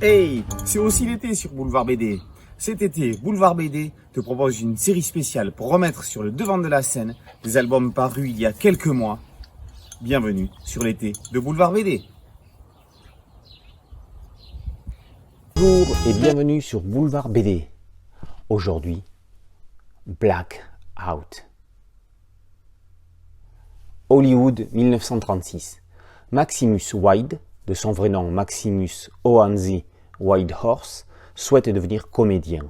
Hey, c'est aussi l'été sur Boulevard BD. Cet été, Boulevard BD te propose une série spéciale pour remettre sur le devant de la scène des albums parus il y a quelques mois. Bienvenue sur l'été de Boulevard BD. Bonjour et bienvenue sur Boulevard BD. Aujourd'hui, Blackout. Hollywood 1936. Maximus Wade, de son vrai nom Maximus Oanzi Whitehorse, souhaite devenir comédien.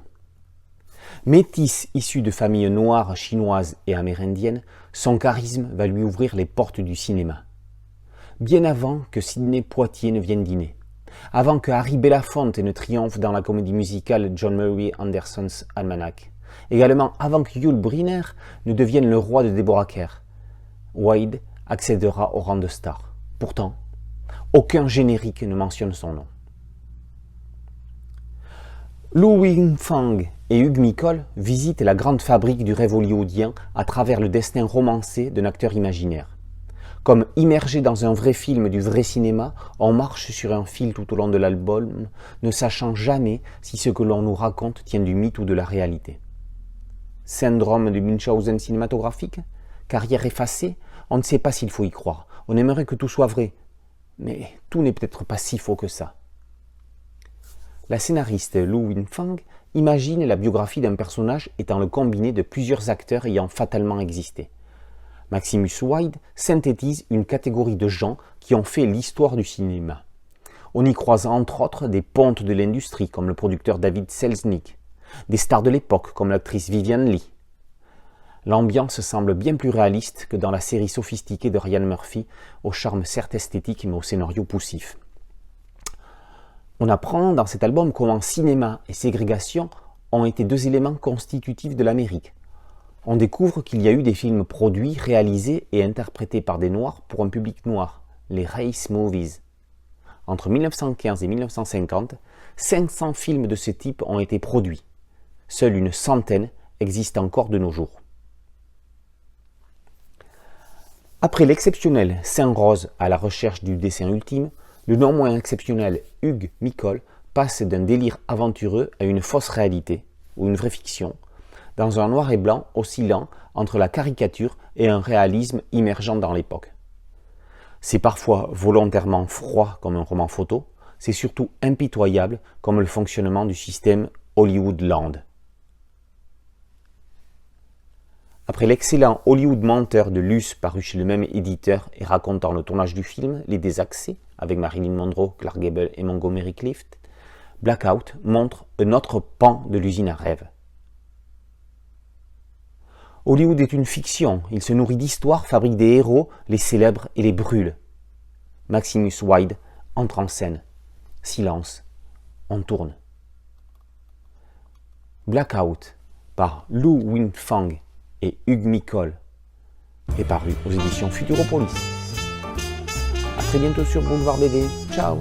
Métis issu de familles noires, chinoises et amérindiennes, son charisme va lui ouvrir les portes du cinéma. Bien avant que Sidney Poitier ne vienne dîner, avant que Harry Belafonte ne triomphe dans la comédie musicale John Murray Anderson's Almanac, également avant que Yul Brynner ne devienne le roi de Deborah Kerr, Wade accédera au rang de star. Pourtant, aucun générique ne mentionne son nom. Lu Wing-Fang et Hugh Nicol visitent la grande fabrique du rêve hollywoodien à travers le destin romancé d'un acteur imaginaire. Comme immergé dans un vrai film du vrai cinéma, on marche sur un fil tout au long de l'album, ne sachant jamais si ce que l'on nous raconte tient du mythe ou de la réalité. Syndrome du Munchausen cinématographique? Carrière effacée? On ne sait pas s'il faut y croire. On aimerait que tout soit vrai. Mais tout n'est peut-être pas si faux que ça. La scénariste Lu Wing-Fang imagine la biographie d'un personnage étant le combiné de plusieurs acteurs ayant fatalement existé. Maximus Wade synthétise une catégorie de gens qui ont fait l'histoire du cinéma. On y croise entre autres des pontes de l'industrie comme le producteur David Selznick, des stars de l'époque comme l'actrice Vivian Leigh. L'ambiance semble bien plus réaliste que dans la série sophistiquée de Ryan Murphy, au charme certes esthétique mais au scénario poussif. On apprend dans cet album comment cinéma et ségrégation ont été deux éléments constitutifs de l'Amérique. On découvre qu'il y a eu des films produits, réalisés et interprétés par des Noirs pour un public noir, les race movies. Entre 1915 et 1950, 500 films de ce type ont été produits. Seule une centaine existent encore de nos jours. Après l'exceptionnel Saint-Rose à la recherche du dessin ultime, le non moins exceptionnel Hugh Nicol passe d'un délire aventureux à une fausse réalité, ou une vraie fiction, dans un noir et blanc oscillant entre la caricature et un réalisme immergeant dans l'époque. C'est parfois volontairement froid comme un roman photo, c'est surtout impitoyable comme le fonctionnement du système Hollywoodland. Après l'excellent Hollywood Menteur de Luce paru chez le même éditeur et racontant le tournage du film Les Désaxés avec Marilyn Monroe, Clark Gable et Montgomery Clift, Blackout montre un autre pan de l'usine à rêves. Hollywood est une fiction, il se nourrit d'histoires, fabrique des héros, les célèbre et les brûle. Maximus Wade entre en scène. Silence, on tourne. Blackout par Lu Wing-Fang et Hugh Nicol est paru aux éditions Futuropolis. A très bientôt sur Boulevard BD. Ciao.